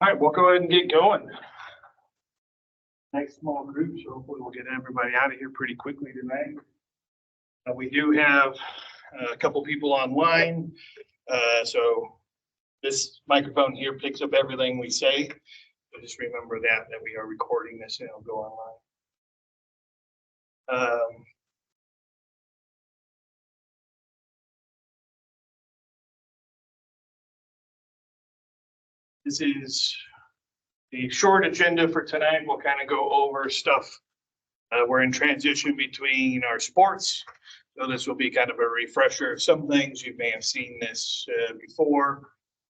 All right, we'll go ahead and get going. Nice small group, so hopefully we'll get everybody out of here pretty quickly tonight. We do have a couple people online, so this microphone here picks up everything we say. So just remember that we are recording this and it'll go online. This is the short agenda for tonight. We'll kind of go over stuff. We're in transition between our sports. So this will be kind of a refresher of some things. You may have seen this before,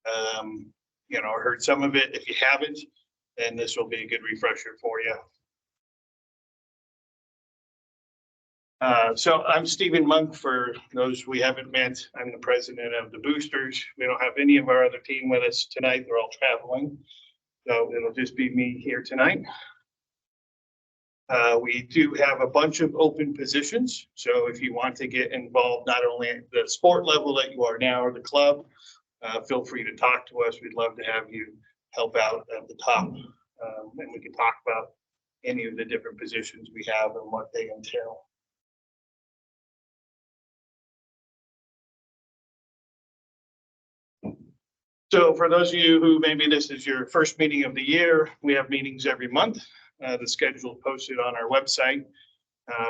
or heard some of it. If you haven't, then this will be a good refresher for you. So I'm Stephen Monk. For those we haven't met, I'm the president of the Boosters. We don't have any of our other team with us tonight. They're all traveling. So it'll just be me here tonight. We do have a bunch of open positions. So if you want to get involved, not only at the sport level that you are now or the club, feel free to talk to us. We'd love to have you help out at the top. And we can talk about any of the different positions we have and what they entail. So for those of you who maybe this is your first meeting of the year, we have meetings every month. The schedule is posted on our website.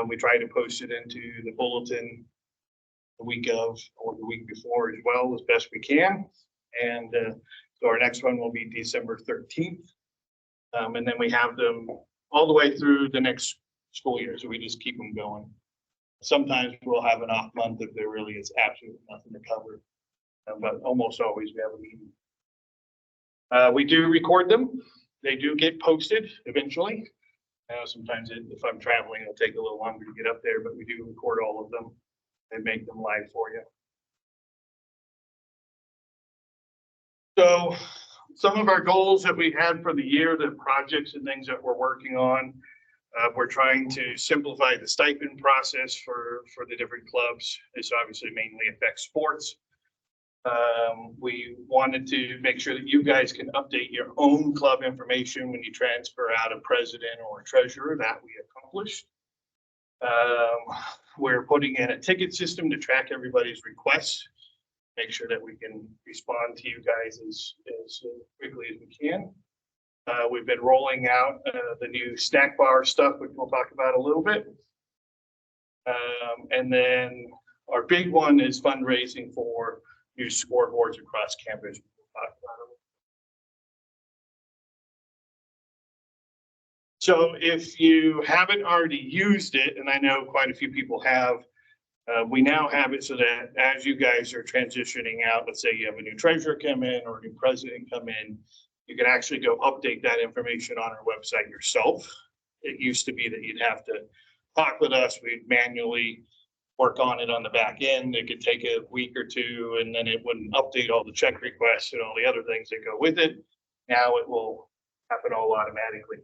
We try to post it into the bulletin the week of or the week before as well as best we can. And so our next one will be December 13th. And then we have them all the way through the next school year. So we just keep them going. Sometimes we'll have an off month if there really is absolutely nothing to cover. But almost always we have a meeting. We do record them. They do get posted eventually. Sometimes if I'm traveling, it'll take a little longer to get up there, but we do record all of them and make them live for you. So some of our goals that we had for the year, the projects and things that we're working on, we're trying to simplify the stipend process for the different clubs. This obviously mainly affects sports. We wanted to make sure that you guys can update your own club information when you transfer out a president or a treasurer. That we accomplished. We're putting in a ticket system to track everybody's requests, make sure that we can respond to you guys as quickly as we can. We've been rolling out the new snack bar stuff, which we'll talk about a little bit. And then our big one is fundraising for new scoreboards across campus. So if you haven't already used it, and I know quite a few people have, we now have it so that as you guys are transitioning out, let's say you have a new treasurer come in or a new president come in, you can actually go update that information on our website yourself. It used to be that you'd have to talk with us. We'd manually work on it on the back end. It could take a week or two, and then it wouldn't update all the check requests and all the other things that go with it. Now it will happen all automatically.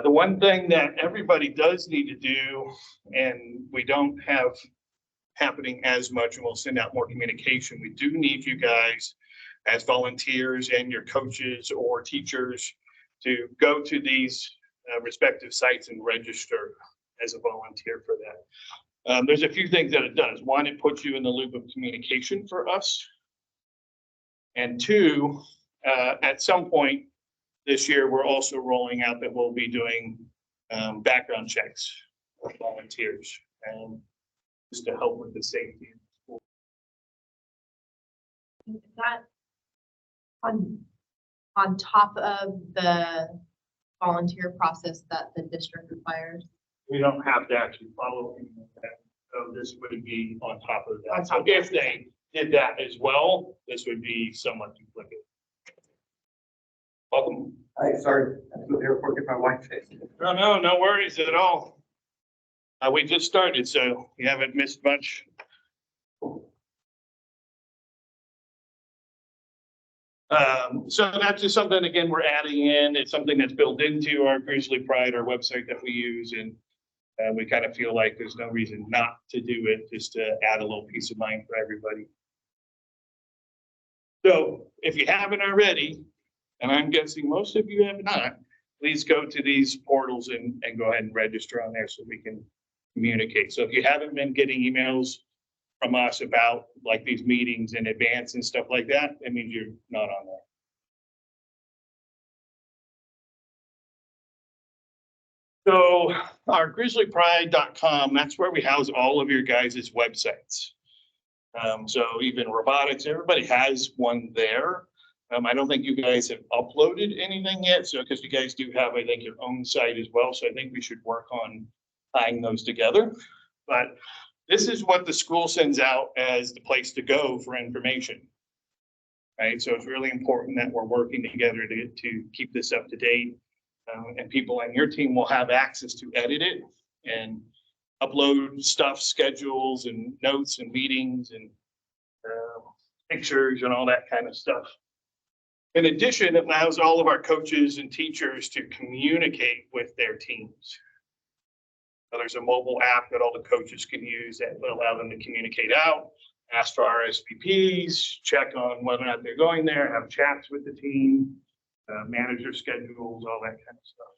The one thing that everybody does need to do, and we don't have happening as much, and we'll send out more communication, we do need you guys as volunteers and your coaches or teachers to go to these respective sites and register as a volunteer for that. There's a few things that it does. One, it puts you in the loop of communication for us. And two, at some point this year, we're also rolling out that we'll be doing background checks for volunteers and just to help with the safety. Is that on top of the volunteer process that the district requires? We don't have to actually follow any of that. So this would be on top of that. So if they did that as well, this would be somewhat duplicated. Welcome. Hi, sorry, I was at the airport get my wife face. No worries at all. We just started, so you haven't missed much. So that's just something, again, we're adding in. It's something that's built into our Grizzly Pride, our website that we use, and we kind of feel like there's no reason not to do it, just to add a little peace of mind for everybody. So if you haven't already, and I'm guessing most of you have not, please go to these portals and go ahead and register on there so we can communicate. So if you haven't been getting emails from us about like these meetings in advance and stuff like that, it means you're not on there. So our grizzlypride.com, that's where we house all of your guys' websites. So even robotics, everybody has one there. I don't think you guys have uploaded anything yet, so because you guys do have, I think, your own site as well. So I think we should work on tying those together. But this is what the school sends out as the place to go for information. Right, so it's really important that we're working together to keep this up to date. And people on your team will have access to edit it and upload stuff, schedules and notes and meetings and pictures and all that kind of stuff. In addition, it allows all of our coaches and teachers to communicate with their teams. So there's a mobile app that all the coaches can use that will allow them to communicate out, ask for RSVPs, check on whether or not they're going there, have chats with the team, manage their schedules, all that kind of stuff.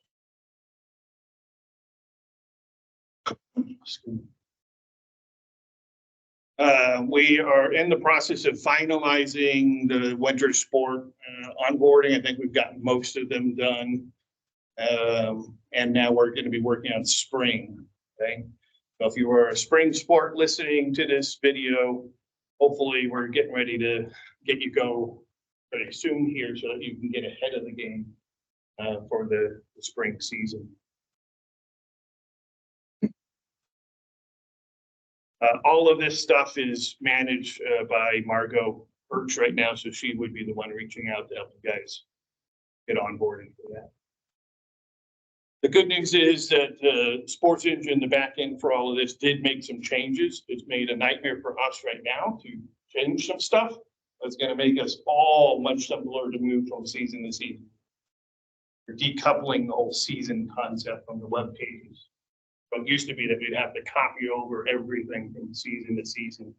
We are in the process of finalizing the winter sport onboarding. I think we've gotten most of them done. And now we're going to be working on spring. Okay. So if you were a spring sport listening to this video, hopefully we're getting ready to get you go pretty soon here so that you can get ahead of the game for the spring season. All of this stuff is managed by Margot Birch right now, so she would be the one reaching out to help you guys get onboarded for that. The good news is that the sports engine, the back end for all of this, did make some changes. It's made a nightmare for us right now to change some stuff. It's going to make us all much simpler to move from season to season. We're decoupling the whole season concept from the web pages. It used to be that we'd have to copy over everything from season to season,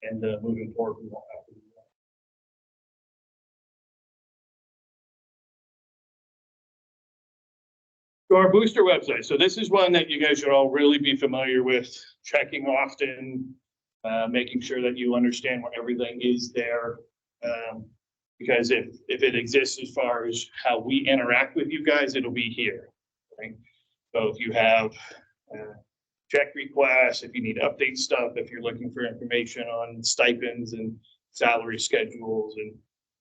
and moving forward, we won't have to do that. So our booster website. So this is one that you guys should all really be familiar with, checking often, making sure that you understand what everything is there. Because if it exists as far as how we interact with you guys, it'll be here. Right? So if you have check requests, if you need to update stuff, if you're looking for information on stipends and salary schedules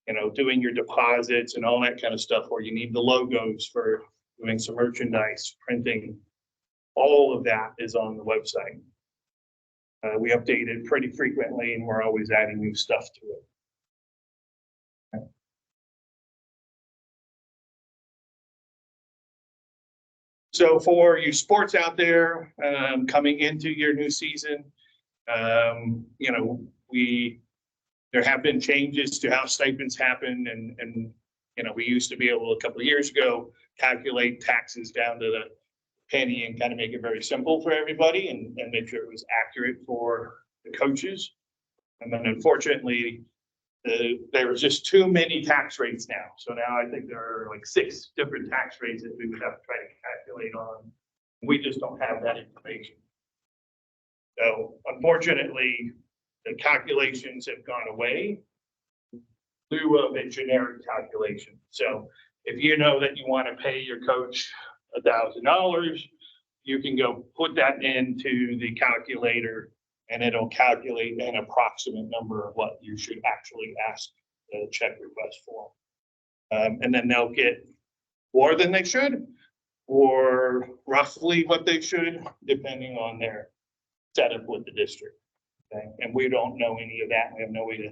and doing your deposits and all that kind of stuff, where you need the logos for doing some merchandise, printing, all of that is on the website. We update it pretty frequently and we're always adding new stuff to it. So for you sports out there coming into your new season, there have been changes to how stipends happen, and we used to be able a couple of years ago calculate taxes down to the penny and kind of make it very simple for everybody and make sure it was accurate for the coaches. And then unfortunately, there was just too many tax rates now. So now I think there are like 6 different tax rates that we would have to try to calculate on. We just don't have that information. So unfortunately, the calculations have gone away in lieu of a generic calculation. So if you know that you want to pay your coach $1,000, you can go put that into the calculator and it'll calculate an approximate number of what you should actually ask the check request for. And then they'll get more than they should, or roughly what they should, depending on their setup with the district. Okay? And we don't know any of that. We have no way to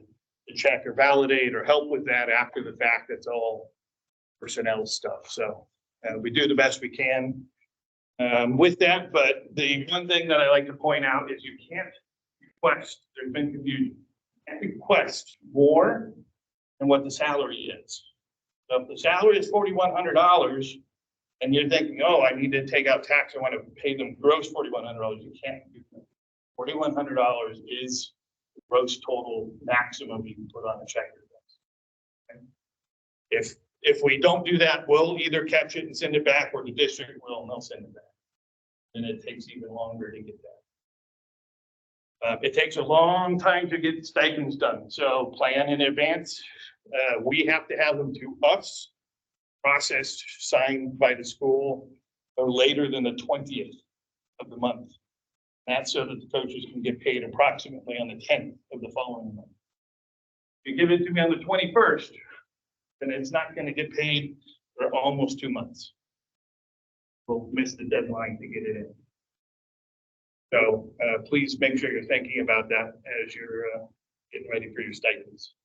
check or validate or help with that after the fact. That's all personnel stuff. So we do the best we can with that. But the one thing that I like to point out is you can't request, there's been confusion, you can't request more than what the salary is. So if the salary is $4,100 and you're thinking, oh, I need to take out tax, I want to pay them gross $4,100, you can't do that. $4,100 is the gross total maximum you can put on a check request. Okay? if we don't do that, we'll either catch it and send it back, or the district will, and they'll send it back. And it takes even longer to get that. It takes a long time to get stipends done, so plan in advance. We have to have them to us, processed, signed by the school, no later than the 20th of the month. That's so that the coaches can get paid approximately on the 10th of the following month. If you give it to me on the 21st, then it's not going to get paid for almost 2 months. We'll miss the deadline to get it in. So please make sure you're thinking about that as you're getting ready for your stipends.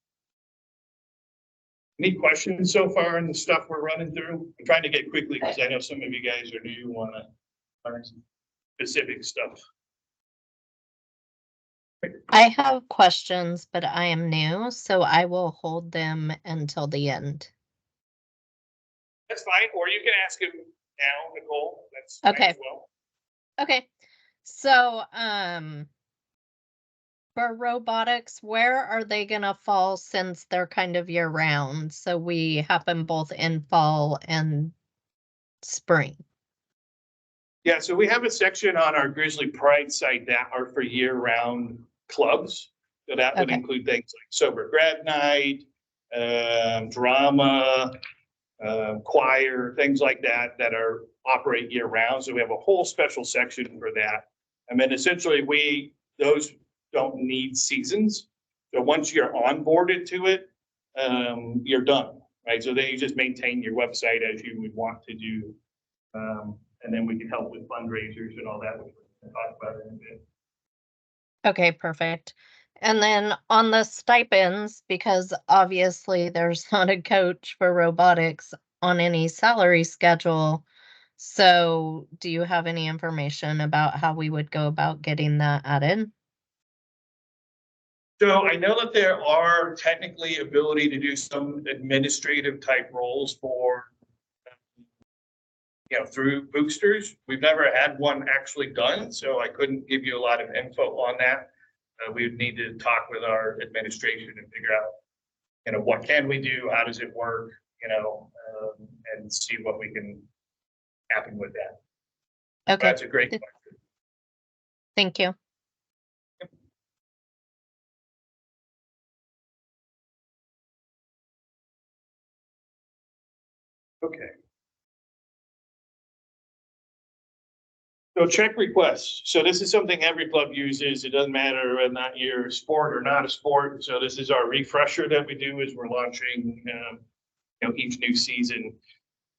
Any questions so far on the stuff we're running through? I'm trying to get quickly because I know some of you guys are new, want to learn some specific stuff. I have questions, but I am new, so I will hold them until the end. That's fine, or you can ask him now, Nicole. That's fine Okay. as well. Okay, so, for robotics, where are they gonna fall since they're kind of year round? So we have them both in fall and spring. Yeah, so we have a section on our Grizzly Pride site that are for year-round clubs. So that would Okay. include things like sober grad night, drama, choir, things like that, that are operate year-round. So we have a whole special section for that. And then essentially those don't need seasons. So once you're onboarded to it, you're done, right? So then you just maintain your website as you would want to do. And then we can help with fundraisers and all that, which we're gonna talk about in a bit. Okay, perfect. And then on the stipends, because obviously there's not a coach for robotics on any salary schedule. So do you have any information about how we would go about getting that added? So I know that there are technically ability to do some administrative type roles for, through boosters. We've never had one actually done, so I couldn't give you a lot of info on that. We would need to talk with our administration and figure out, what can we do? How does it work? And see what we can happen with that. Okay, That's a great question. thank you. Okay. So check requests. So this is something every club uses. It doesn't matter whether or not you're a sport or not a sport. So this is our refresher that we do as we're launching, each new season.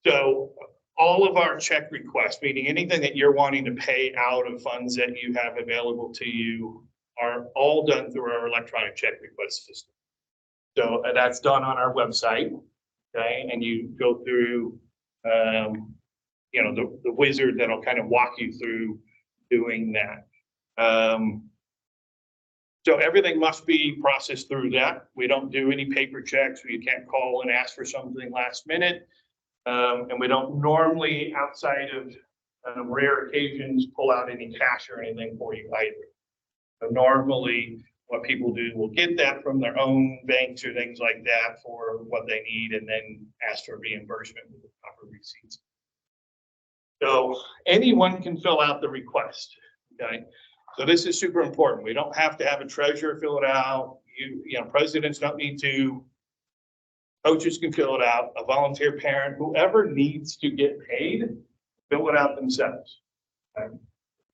So all of our check requests, meaning anything that you're wanting to pay out of funds that you have available to you, are all done through our electronic check request system. So that's done on our website, okay? And you go through, the wizard that'll kind of walk you through doing that. So everything must be processed through that. We don't do any paper checks. You can't call and ask for something last minute. And we don't normally, outside of rare occasions, pull out any cash or anything for you either. So normally what people do will get that from their own banks or things like that for what they need, and then ask for reimbursement with the proper receipts. So anyone can fill out the request, okay? So this is super important. We don't have to have a treasurer fill it out. Presidents don't need to. Coaches can fill it out. A volunteer parent, whoever needs to get paid, fill it out themselves. Okay?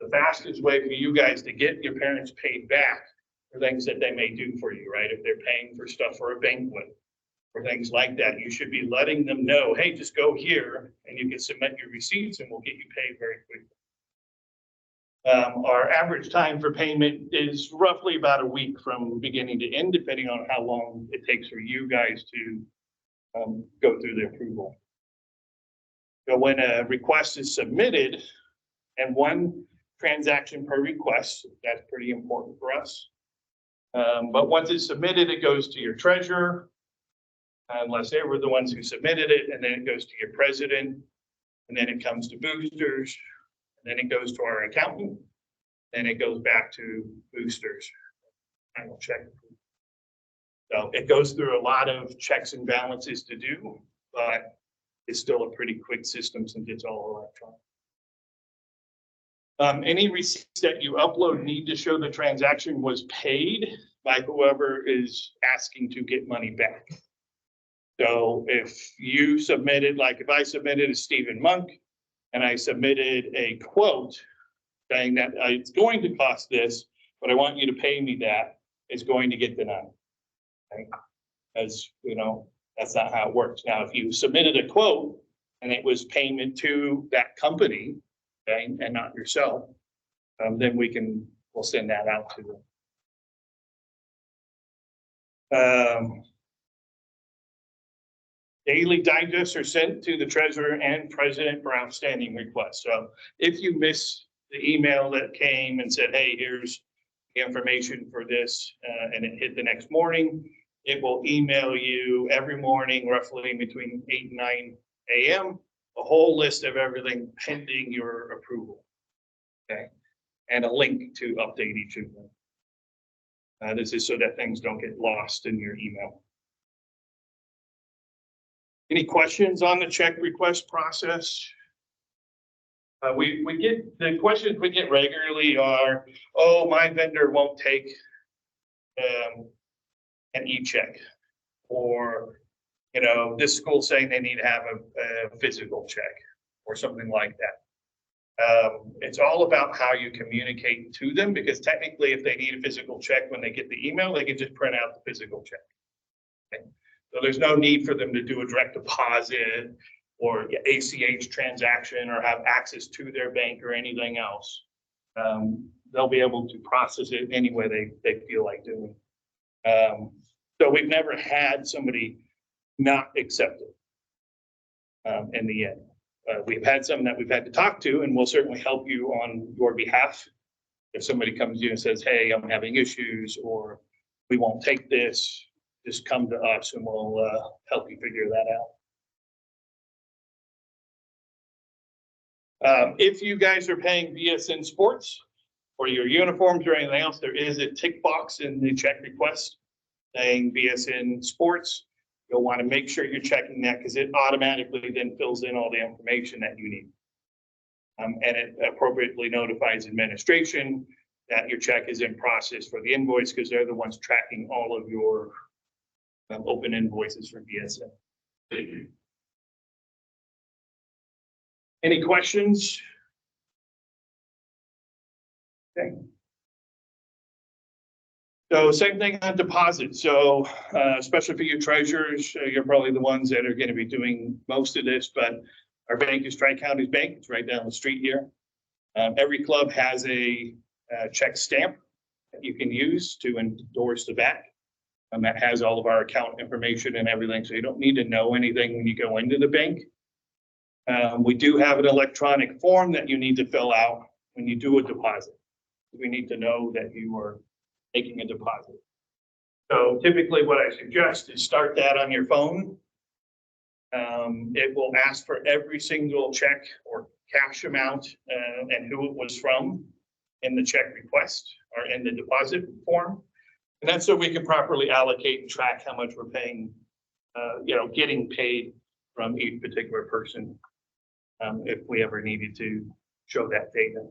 The fastest way for you guys to get your parents paid back for things that they may do for you, right? If they're paying for stuff for a banquet or things like that, you should be letting them know, hey, just go here and you can submit your receipts and we'll get you paid very quickly. Our average time for payment is roughly about a week from beginning to end, depending on how long it takes for you guys to go through the approval. So when a request is submitted, and one transaction per request, that's pretty important for us. But once it's submitted, it goes to your treasurer, unless they were the ones who submitted it, and then it goes to your president, and then it comes to boosters, and then it goes to our accountant, then it goes back to boosters. I will check. So it goes through a lot of checks and balances to do, but it's still a pretty quick system since it's all electronic. Any receipts that you upload need to show the transaction was paid by whoever is asking to get money back. So if you submitted, like if I submitted a Stephen Monk and I submitted a quote saying that it's going to cost this, but I want you to pay me that, it's going to get denied. Okay? As you know, that's not how it works. Now, if you submitted a quote and it was payment to that company, okay, and not yourself, then we'll send that out to them. Daily digests are sent to the treasurer and president for outstanding requests. So if you miss the email that came and said, hey, here's the information for this, and it hit the next morning, it will email you every morning, roughly between 8 and 9 a.m., a whole list of everything pending your approval. Okay, and a link to update each of them. This is so that things don't get lost in your email. Any questions on the check request process? We get the questions we get regularly are, oh, my vendor won't take an e-check, or you know, this school saying they need to have a physical check or something like that. It's all about how you communicate to them, because technically if they need a physical check when they get the email, they can just print out the physical check. Okay? So there's no need for them to do a direct deposit or ACH transaction or have access to their bank or anything else. They'll be able to process it any way they feel like doing. So we've never had somebody not accept it in the end. We've had some that we've had to talk to, and we'll certainly help you on your behalf. If somebody comes to you and says, hey, I'm having issues, or we won't take this, just come to us and we'll help you figure that out. If you guys are paying BSN Sports for your uniforms or anything else, there is a tick box in the check request saying BSN Sports. You'll want to make sure you're checking that, because it automatically then fills in all the information that you need. And it appropriately notifies administration that your check is in process for the invoice, because they're the ones tracking all of your open invoices for BSN. Any questions? Okay. So same thing on deposit. So especially for your treasurers, you're probably the ones that are going to be doing most of this, but our bank is Tri-Counties Bank. It's right down the street here. Every club has a check stamp that you can use to endorse the back. That has all of our account information and everything, so you don't need to know anything when you go into the bank. We do have an electronic form that you need to fill out when you do a deposit. We need to know that you are making a deposit. So typically what I suggest is start that on your phone. It will ask for every single check or cash amount and who it was from in the check request or in the deposit form. And that's so we can properly allocate and track how much we're paying, getting paid from each particular person, if we ever needed to show that data.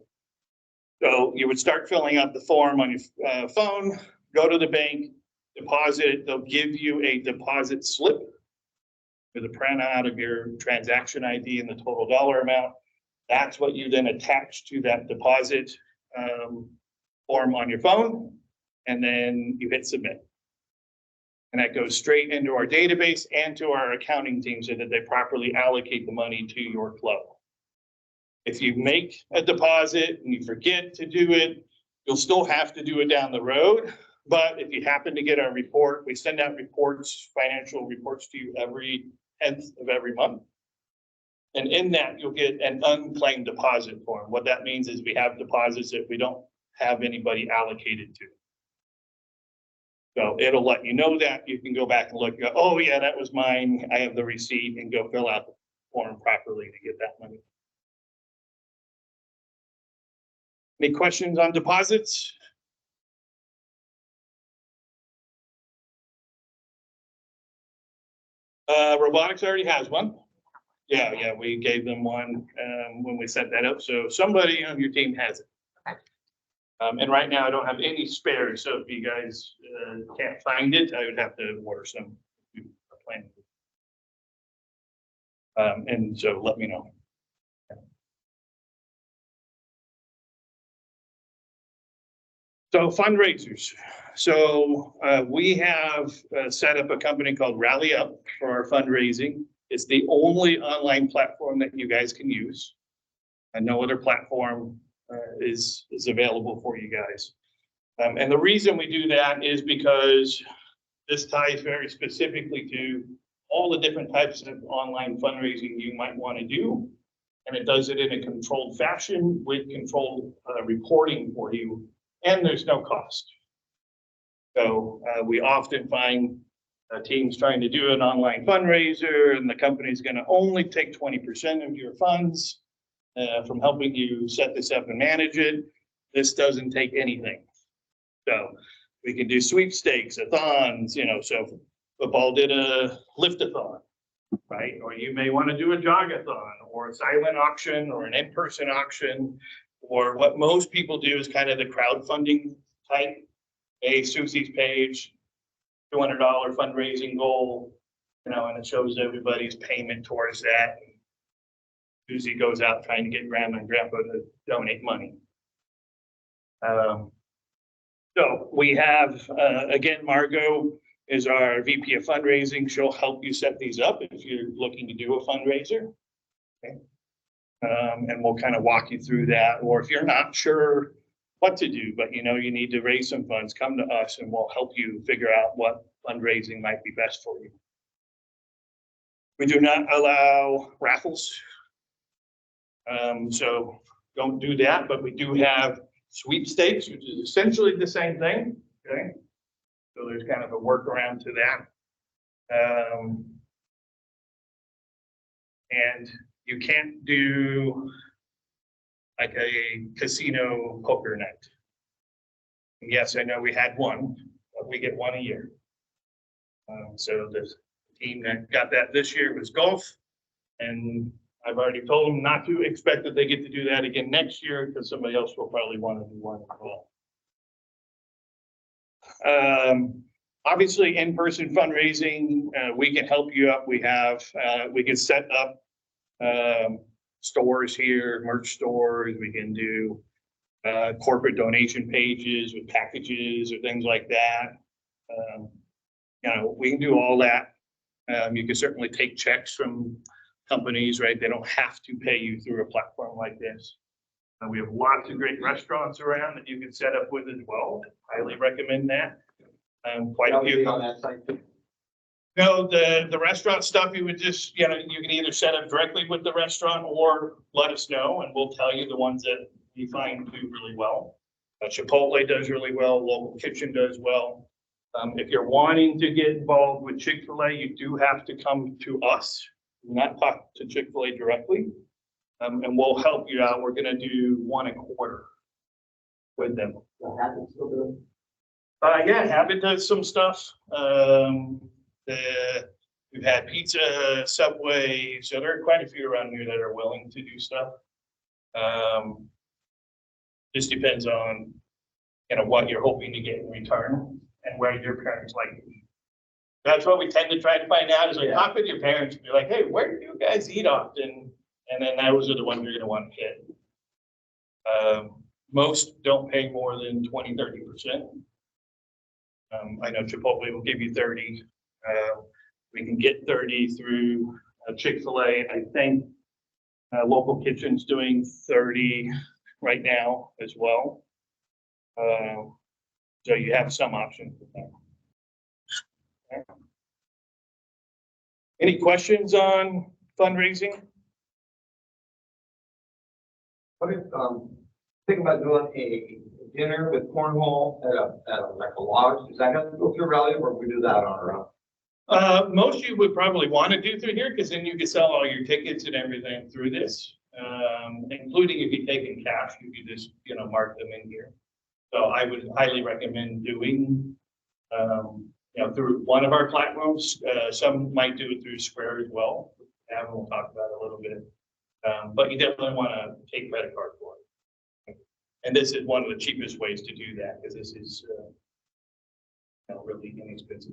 So you would start filling out the form on your phone, go to the bank, deposit it. They'll give you a deposit slip with a printout of your transaction ID and the total dollar amount. That's what you then attach to that deposit form on your phone, and then you hit submit. And that goes straight into our database and to our accounting team so that they properly allocate the money to your club. If you make a deposit and you forget to do it, you'll still have to do it down the road. But if you happen to get our report, we send out reports, financial reports to you every 10th of every month. And in that, you'll get an unclaimed deposit form. What that means is we have deposits that we don't have anybody allocated to. So it'll let you know that. You can go back and look, go, oh yeah, that was mine. I have the receipt, and go fill out the form properly to get that money. Any questions on deposits? Robotics already has one. Yeah, we gave them one, when we set that up, so somebody on your team has it. Okay. And right now I don't have any spares, so if you guys, can't find it, I would have to order some. And so let me know. So fundraisers. So we have set up a company called Rally Up for our fundraising. It's the only online platform that you guys can use. And no other platform is available for you guys. And the reason we do that is because this ties very specifically to all the different types of online fundraising you might want to do. And it does it in a controlled fashion with controlled reporting for you. And there's no cost. So we often find teams trying to do an online fundraiser and the company's going to only take 20% of your funds from helping you set this up and manage it. This doesn't take anything. So we can do sweepstakes, a-thons, so football did a lift-a-thon, right? Or you may want to do a jog-a-thon or a silent auction or an in-person auction. Or what most people do is kind of the crowdfunding type. Hey, Susie's page, $200 fundraising goal, and it shows everybody's payment towards that. Susie goes out trying to get grandma and grandpa to donate money. So we have, again, Margot is our VP of fundraising. She'll help you set these up if you're looking to do a fundraiser. Okay. And we'll kind of walk you through that. Or if you're not sure what to do, but you need to raise some funds, come to us and we'll help you figure out what fundraising might be best for you. We do not allow raffles. So don't do that, but we do have sweepstakes, which is essentially the same thing. Okay. So there's kind of a workaround to that. And you can't do like a casino poker night. And yes, I know we had one, but we get one a year. So the team that got that this year was golf. And I've already told them not to expect that they get to do that again next year because somebody else will probably want to do one as well. Obviously, in-person fundraising, we can help you up. We can set up stores here, merch stores. We can do corporate donation pages with packages or things like that. We can do all that. You can certainly take checks from companies, right? They don't have to pay you through a platform like this. We have lots of great restaurants around that you can set up with as well. Highly recommend that. Quite a few on that site. No, the restaurant stuff, you would just, you can either set up directly with the restaurant or let us know and we'll tell you the ones that we find do really well. Chipotle does really well, Local Kitchen does well. If you're wanting to get involved with Chick-fil-A, you do have to come to us, not talk to Chick-fil-A directly. And we'll help you out. We're gonna do one a quarter with them. Yeah, Habit does some stuff. We've had pizza, Subway, so there are quite a few around here that are willing to do stuff. Just depends on, what you're hoping to get in return and where your parents like to eat. That's what we tend to try to find out is talk with your parents and be like, hey, where do you guys eat often? And then those are the ones you're gonna want to hit. Most don't pay more than 20–30%. I know Chipotle will give you 30. We can get 30 through Chick-fil-A. I think Local Kitchen's doing 30 right now as well. So you have some options with that. Okay. Any questions on fundraising? What if, think about doing a dinner with cornhole at like a lodge? Is that gonna go through Rally or we do that on our own? Most of you would probably want to do through here because then you can sell all your tickets and everything through this, including if you take in cash, you can just, mark them in here. So I would highly recommend doing through one of our platforms. Some might do it through Square as well. And we'll talk about it a little bit. But you definitely want to take credit card for it. And this is one of the cheapest ways to do that because this is really inexpensive.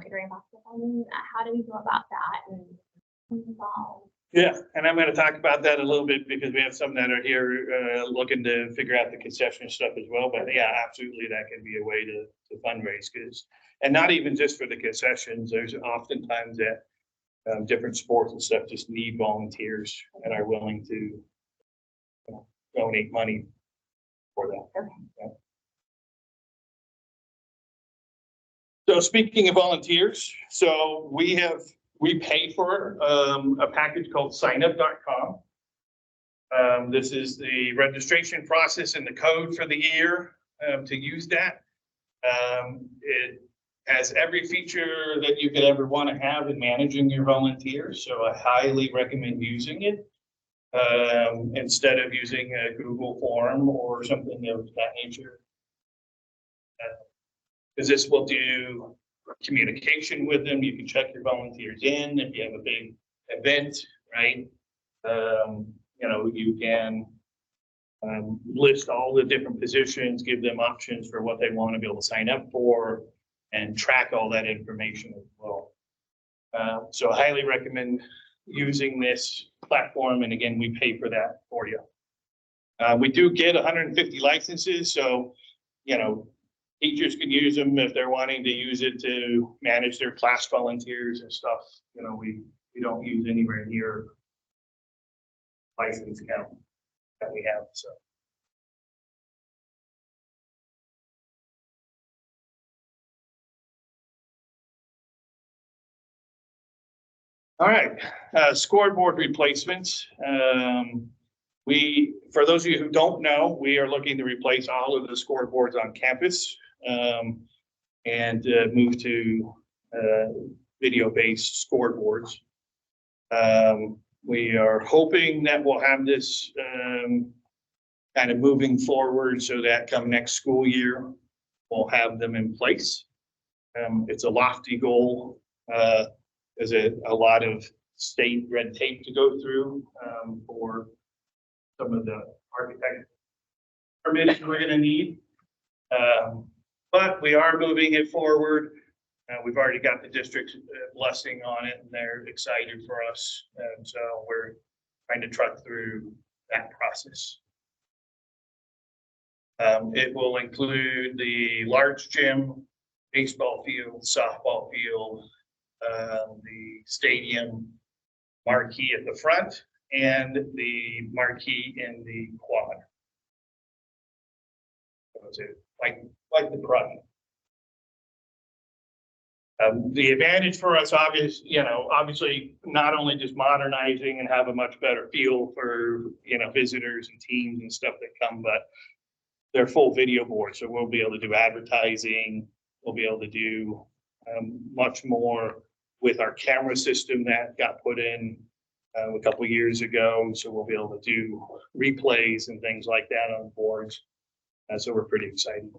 Figuring out how do we go about that and involve. Yeah, and I'm going to talk about that a little bit because we have some that are here looking to figure out the concession stuff as well. But yeah, absolutely, that can be a way to fundraise because, and not even just for the concessions. There's oftentimes that different sports and stuff just need volunteers and are willing to donate money for that. Okay. Yeah. So speaking of volunteers, so we pay for a package called signup.com. This is the registration process and the code for the year to use that. It has every feature that you could ever want to have in managing your volunteers. So I highly recommend using it instead of using a Google form or something of that nature. Because this will do communication with them. You can check your volunteers in if you have a big event, right? You can list all the different positions, give them options for what they want to be able to sign up for, and track all that information as well. So I highly recommend using this platform. And again, we pay for that for you. We do get 150 licenses. So, teachers can use them if they're wanting to use it to manage their class volunteers and stuff. We don't use anywhere near license count that we have, so. All right, scoreboard replacements. For those of you who don't know, we are looking to replace all of the scoreboards on campus and move to video-based scoreboards. We are hoping that we'll have this kind of moving forward so that come next school year, we'll have them in place. It's a lofty goal. There's a lot of state red tape to go through for some of the architect permits we're going to need. But we are moving it forward. We've already got the district's blessing on it, and they're excited for us. And so we're trying to truck through that process. It will include the large gym, baseball field, softball field, the stadium marquee at the front, and the marquee in the quad. So like the project. The advantage for us, obviously, not only just modernizing and have a much better feel for, visitors and teams and stuff that come, but they're full video boards. So we'll be able to do advertising. We'll be able to do much more with our camera system that got put in a couple of years ago. So we'll be able to do replays and things like that on boards. So we're pretty excited.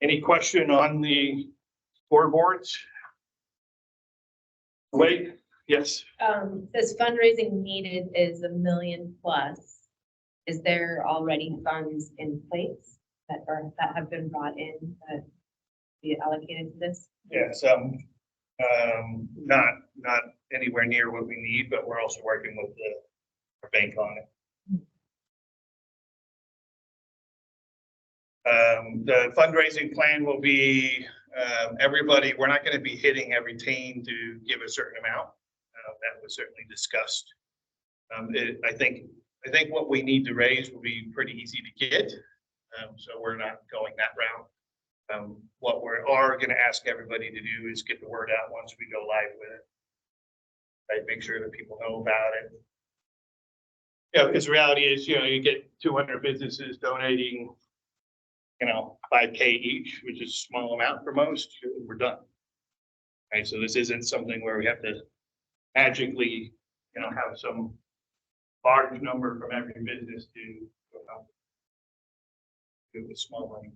Any question on the scoreboards? Wait, yes. This fundraising needed is $1 million plus. Is there already funds in place that have been brought in that be allocated to this? Yes, not anywhere near what we need, but we're also working with our bank on it. The fundraising plan will be everybody. We're not going to be hitting every team to give a certain amount. That was certainly discussed. I think what we need to raise will be pretty easy to get. So we're not going that route. What we are going to ask everybody to do is get the word out once we go live with it. Right? Make sure that people know about it. Yeah, because the reality is, you get 200 businesses donating 5K each, which is a small amount for most, we're done. Right, so this isn't something where we have to magically, have some large number from every business to do with small money.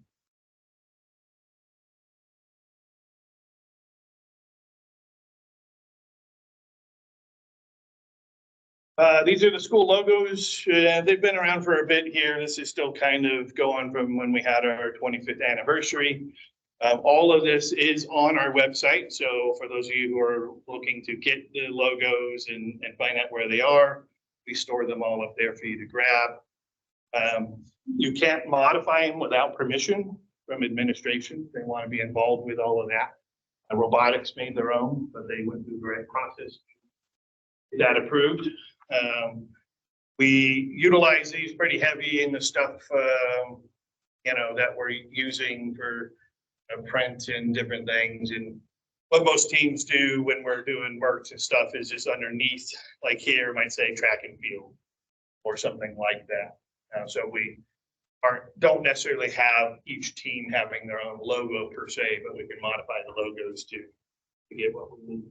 These are the school logos. They've been around for a bit here. This is still kind of going from when we had our 25th anniversary. All of this is on our website. So for those of you who are looking to get the logos and find out where they are, we store them all up there for you to grab. You can't modify them without permission from administration. They want to be involved with all of that. Robotics made their own, but they went through the right process to get that approved. We utilize these pretty heavy in the stuff, that we're using for print and different things. And what most teams do when we're doing works and stuff is just underneath, like here, might say track and field or something like that. So we don't necessarily have each team having their own logo per se, but we can modify the logos to get what we need.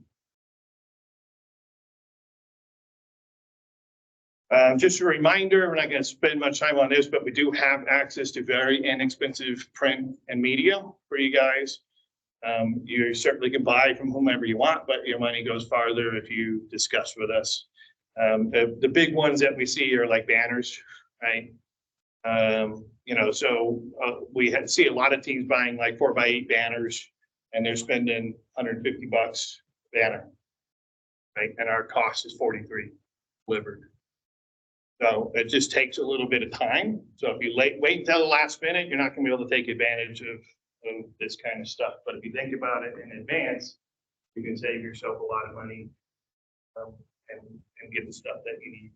Just a reminder, we're not going to spend much time on this, but we do have access to very inexpensive print and media for you guys. You certainly can buy from whomever you want, but your money goes farther if you discuss with us. The big ones that we see are like banners, right? So we see a lot of teams buying like 4x8 banners, and they're spending $150 a banner, right? And our cost is $43 delivered. So it just takes a little bit of time. So if you wait until the last minute, you're not going to be able to take advantage of this kind of stuff. But if you think about it in advance, you can save yourself a lot of money and get the stuff that you need.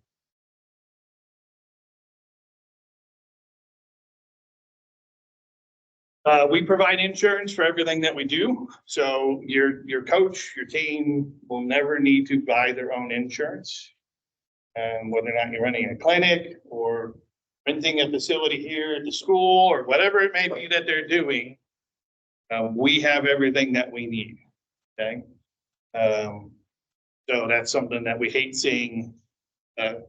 We provide insurance for everything that we do. So your coach, your team will never need to buy their own insurance. Whether or not you're running a clinic or renting a facility here at the school or whatever it may be that they're doing, we have everything that we need, okay? So that's something that we hate seeing a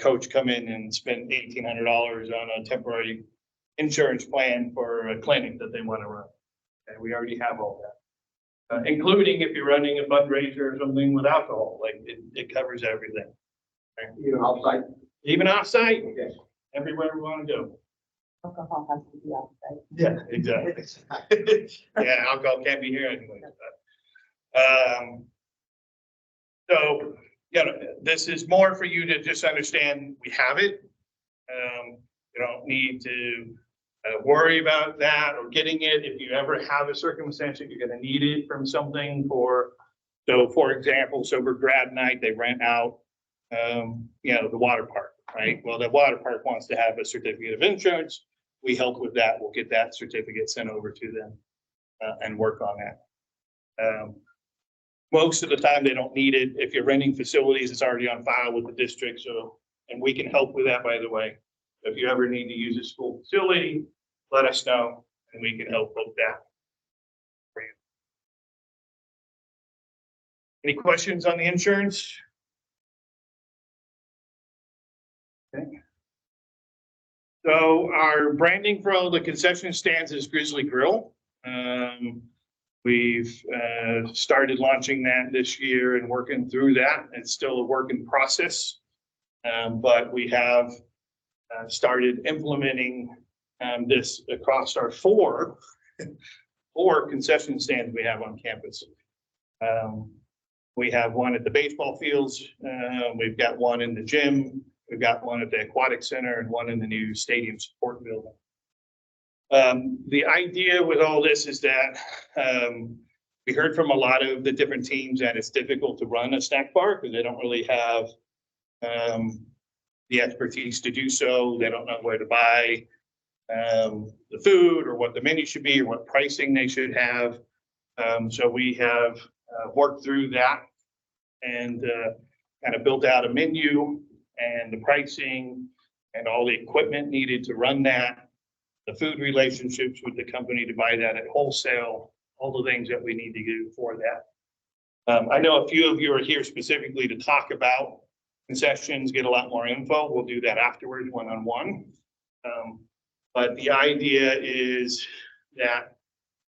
coach come in and spend $1,800 on a temporary insurance plan for a clinic that they want to run. And we already have all that, including if you're running a fundraiser or something with alcohol, like it covers everything. Even offsite? Even offsite, Okay. everywhere we want to go. Alcohol has to be outside. Yeah, exactly. Yeah, alcohol can't be here anyway. So, this is more for you to just understand we have it. You don't need to worry about that or getting it. If you ever have a circumstance that you're going to need it from something for example, Sober Grad Night, they rent out the water park, right? Well, the water park wants to have a certificate of insurance. We help with that. We'll get that certificate sent over to them and work on that. Most of the time, they don't need it. If you're renting facilities, it's already on file with the district. So, and we can help with that, by the way. If you ever need to use a school facility, let us know, and we can help with that for you. Any questions on the insurance? Okay. So our branding for all the concession stands is Grizzly Grill. We've started launching that this year and working through that. It's still a work in process, but we have started implementing this across our four concession stands we have on campus. We have one at the baseball fields. We've got one in the gym. We've got one at the aquatic center and one in the new stadium support building. The idea with all this is that we heard from a lot of the different teams that it's difficult to run a snack bar because they don't really have the expertise to do so. They don't know where to buy the food or what the menu should be or what pricing they should have. So we have worked through that and kind of built out a menu and the pricing and all the equipment needed to run that. the food relationships with the company to buy that at wholesale, all the things that we need to do for that. I know a few of you are here specifically to talk about concessions, get a lot more info. We'll do that afterwards, one-on-one. But the idea is that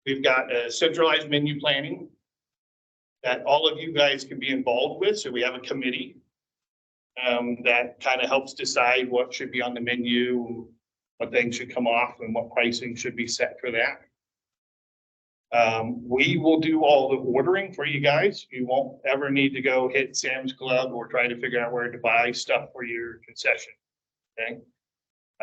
we've got a centralized menu planning that all of you guys can be involved with. So we have a committee that kind of helps decide what should be on the menu, what things should come off, and what pricing should be set for that. We will do all the ordering for you guys. You won't ever need to go hit Sam's Club or try to figure out where to buy stuff for your concession, okay?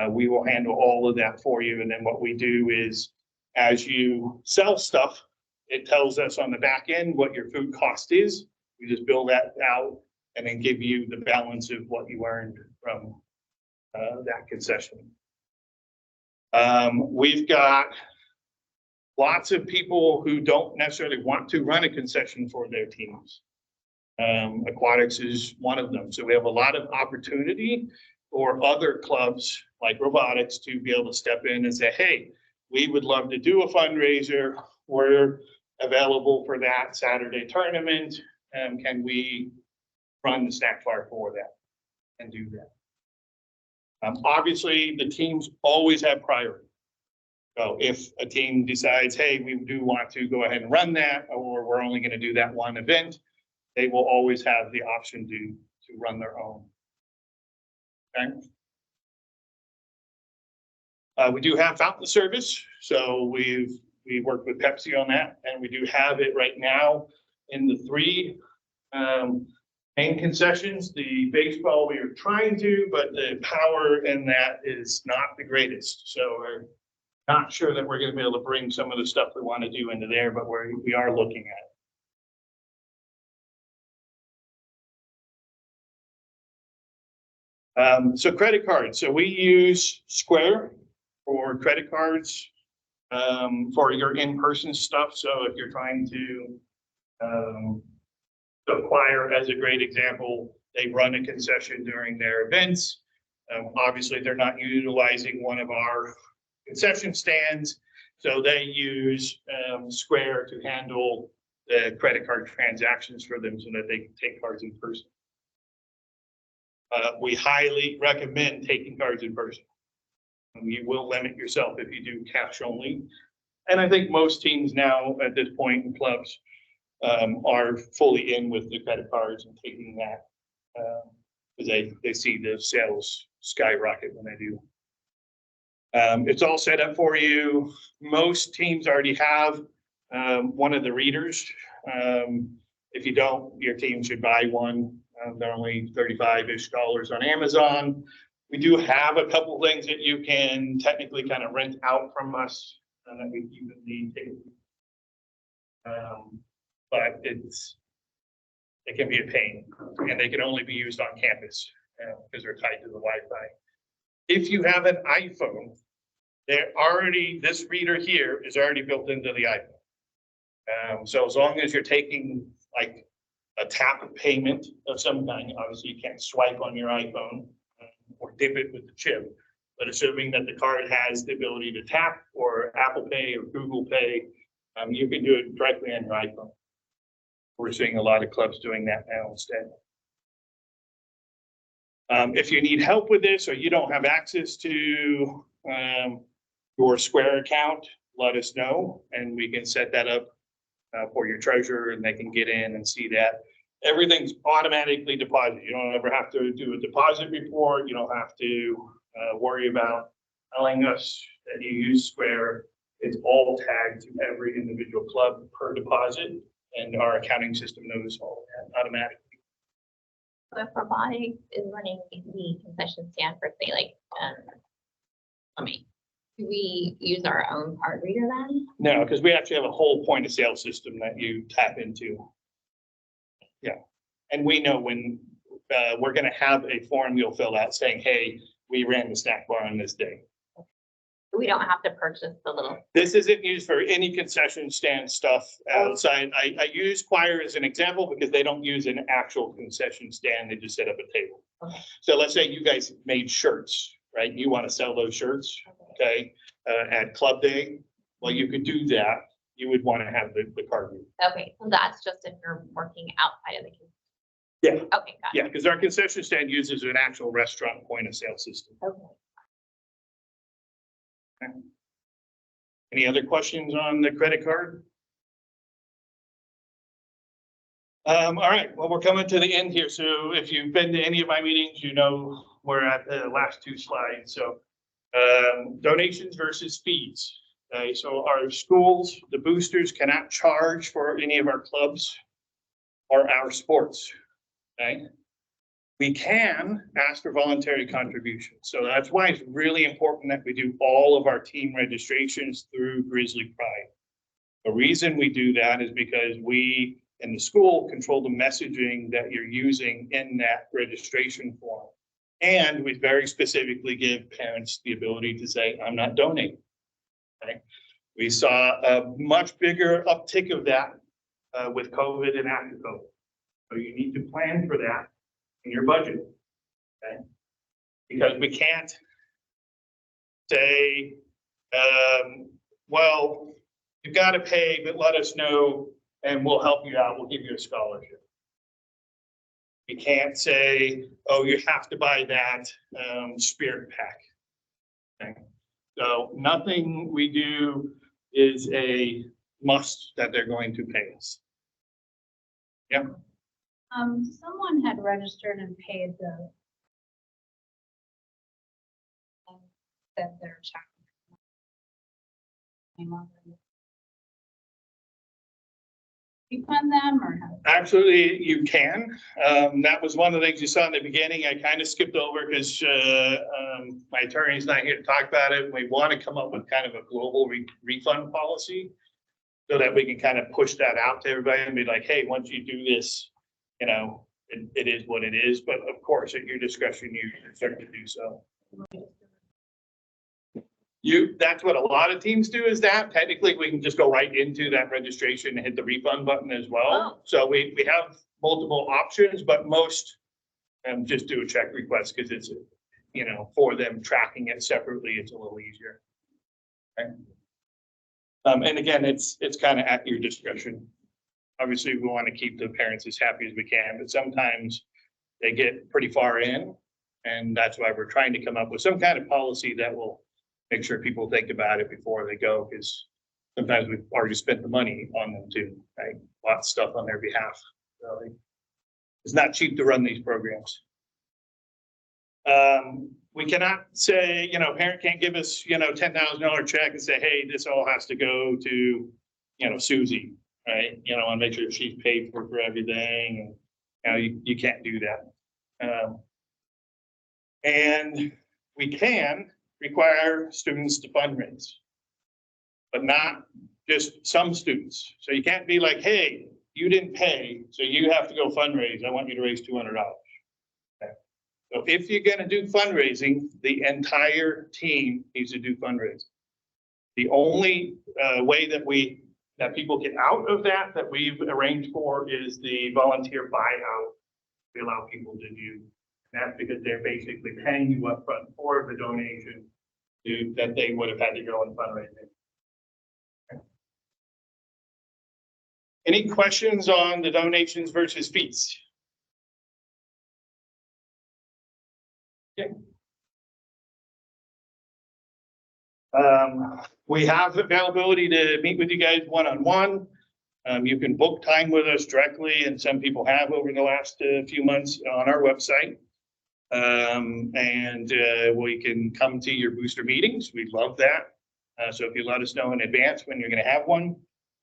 We will handle all of that for you. And then what we do is, as you sell stuff, it tells us on the back end what your food cost is. We just bill that out and then give you the balance of what you earned from that concession. We've got lots of people who don't necessarily want to run a concession for their teams. Aquatics is one of them. So we have a lot of opportunity for other clubs like robotics to be able to step in and say, hey, we would love to do a fundraiser. We're available for that Saturday tournament. Can we run the snack bar for that and do that? Obviously, the teams always have priority. So if a team decides, hey, we do want to go ahead and run that, or we're only going to do that one event, they will always have the option to run their own. Okay. We do have fountain service, so we work with Pepsi on that, and we do have it right now in the 3 main concessions. The baseball we are trying to, but the power in that is not the greatest. So we're not sure that we're going to be able to bring some of the stuff we want to do into there, but we are looking at it. So credit cards. So we use Square for credit cards for your in-person stuff. So if you're trying to acquire, as a great example, they run a concession during their events. Obviously, they're not utilizing one of our concession stands, so they use Square to handle the credit card transactions for them so that they can take cards in person. We highly recommend taking cards in person. You will limit yourself if you do cash only. And I think most teams now at this point in clubs are fully in with the credit cards and taking that because they see the sales skyrocket when they do. It's all set up for you. Most teams already have one of the readers. If you don't, your team should buy one. They're only $35-ish on Amazon. We do have a couple things that you can technically kind of rent out from us that we even need. But it can be a pain, and they can only be used on campus because they're tied to the Wi-Fi. If you have an iPhone, this reader here is already built into the iPhone. So as long as you're taking like a tap payment of some kind, obviously you can't swipe on your iPhone or dip it with the chip, but assuming that the card has the ability to tap or Apple Pay or Google Pay, you can do it directly on your iPhone. We're seeing a lot of clubs doing that now instead. If you need help with this or you don't have access to your Square account, let us know and we can set that up for your treasurer and they can get in and see that. Everything's automatically deposited. You don't ever have to do a deposit report. You don't have to worry about telling us that you use Square. It's all tagged to every individual club per deposit, and our accounting system knows all of that automatically. So if robotics is running the concession stand for say like, do we use our own card reader then? No, because we actually have a whole point of sale system that you tap into. Yeah, and we know when we're going to have a form you'll fill out saying, hey, we ran the snack bar on this day. We don't have to purchase the little. This isn't used for any concession stand stuff outside. I use Choir as an example because they don't use an actual concession stand. They just set up a table. Okay. So let's say you guys made shirts, right? You want to sell those shirts, okay? at club day, well, you could do that. You would want to have the card reader. Okay, so that's just if you're working outside of the. Yeah. Okay, got it. Yeah, because our concession stand uses an actual restaurant point of sale system. Okay. Any other questions on the credit card? All right, well, we're coming to the end here. So if you've been to any of my meetings, you know, we're at the last two slides. So donations versus fees. Okay, so our schools, the boosters cannot charge for any of our clubs or our sports. Okay. We can ask for voluntary contributions. So that's why it's really important that we do all of our team registrations through Grizzly Pride. The reason we do that is because we in the school control the messaging that you're using in that registration form. And we very specifically give parents the ability to say, I'm not donating. Okay. We saw a much bigger uptick of that with COVID and after COVID. So you need to plan for that in your budget. Okay. Because we can't say, well, you've got to pay, but let us know and we'll help you out. We'll give you a scholarship. You can't say, oh, you have to buy that spirit pack. Okay. So nothing we do is a must that they're going to pay us. Yeah. Someone had registered and paid the that their check. Refund them or how? Absolutely, you can. That was one of the things you saw in the beginning. I kind of skipped over because my attorney's not here to talk about it. We want to come up with kind of a global refund policy so that we can kind of push that out to everybody and be like, hey, once you do this, you know, it is what it is. But of course, at your discretion, you start to do so. That's what a lot of teams do is that. Technically, we can just go right into that registration and hit the refund button as well. Oh. So we have multiple options, but most just do a check request because it's, you know, for them tracking it separately, it's a little easier. Okay. And again, it's kind of at your discretion. Obviously, we want to keep the parents as happy as we can, but sometimes they get pretty far in. And that's why we're trying to come up with some kind of policy that will make sure people think about it before they go, because sometimes we've already spent the money on them too, right? Lots of stuff on their behalf. So it's not cheap to run these programs. We cannot say, you know, parent can't give us, you know, $10,000 check and say, hey, this all has to go to, you know, Susie, right? You know, and make sure she's paid for everything. And, you know, you can't do that. And we can require students to fundraise, but not just some students. So you can't be like, hey, you didn't pay, so you have to go fundraise. I want you to raise $200. Okay. So if you're going to do fundraising, the entire team needs to do fundraising. The only way that people get out of that we've arranged for is the volunteer buyout. We allow people to do. That's because they're basically paying you up front for the donation that they would have had to go in fundraising. Okay. Any questions on the donations versus fees? Okay. We have availability to meet with you guys one-on-one. You can book time with us directly, and some people have over the last few months on our website. We can come to your booster meetings. We'd love that. So if you let us know in advance when you're going to have one,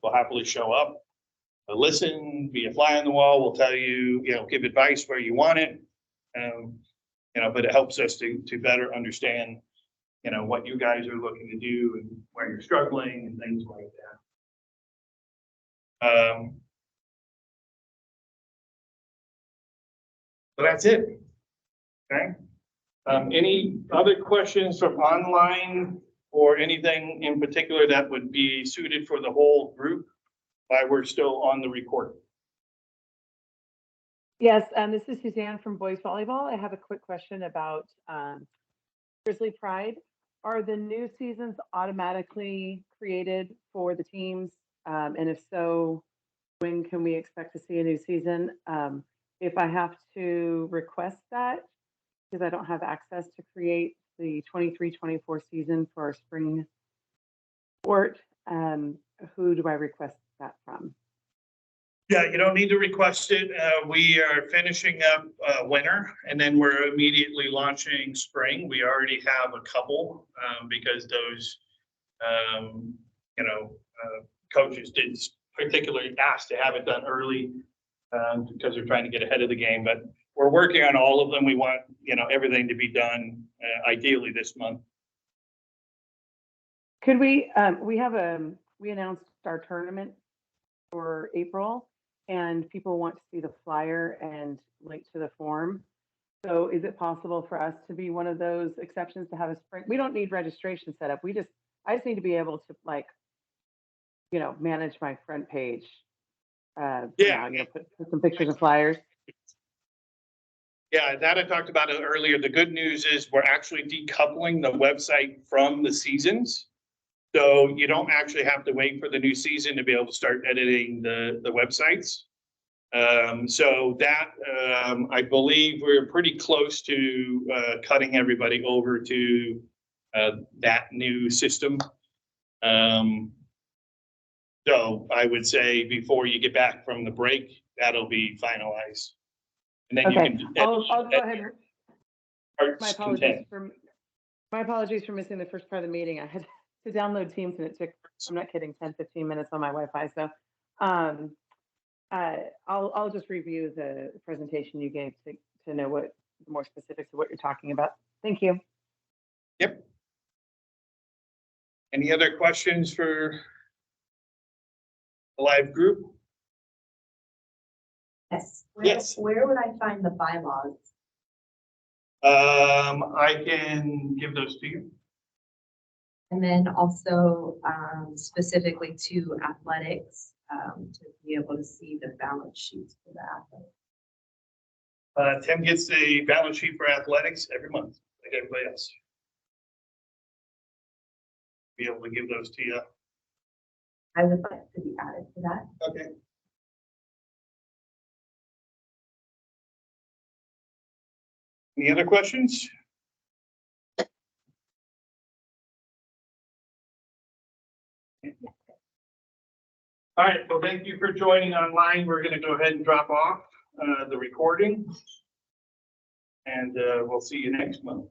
we'll happily show up. Listen, be a fly on the wall. We'll tell you, you know, give advice where you want it. You know, but it helps us to better understand, you know, what you guys are looking to do and where you're struggling and things like that. So that's it. Okay. Any other questions from online or anything in particular that would be suited for the whole group while we're still on the recording? Yes, this is Suzanne from Boys Volleyball. I have a quick question about Grizzly Pride. Are the new seasons automatically created for the teams? And if so, when can we expect to see a new season? If I have to request that, because I don't have access to create the 23-24 season for our spring sport, who do I request that from? Yeah, you don't need to request it. We are finishing up winter and then we're immediately launching spring. We already have a couple because those, coaches didn't particularly ask to have it done early because they're trying to get ahead of the game. But we're working on all of them. We want, everything to be done ideally this month. Could we, we announced our tournament for April, and people want to see the flyer and link to the form. So is it possible for us to be one of those exceptions to have a spring? We don't need registration set up. I just need to be able to manage my front page. Put some pictures and flyers. Yeah, that I talked about it earlier. The good news is we're actually decoupling the website from the seasons. So you don't actually have to wait for the new season to be able to start editing the websites. So that, I believe we're pretty close to cutting everybody over to that new system. So I would say before you get back from the break, that'll be finalized. And then you can. I'll go ahead. My apologies for missing the first part of the meeting. I had to download Teams and it took, I'm not kidding, 10-15 minutes on my Wi-Fi. So I'll just review the presentation you gave to know what more specifics of what you're talking about. Thank you. Yep. Any other questions for the live group? Yes. Yes. Where would I find the bylaws? I can give those to you. And then also specifically to athletics, to be able to see the balance sheets for the athletics. Tim gets the balance sheet for athletics every month, like everybody else. Be able to give those to you. I would like to be added to that. Okay. Any other questions? All right, well, thank you for joining online. We're going to go ahead and drop off the recording. And we'll see you next month.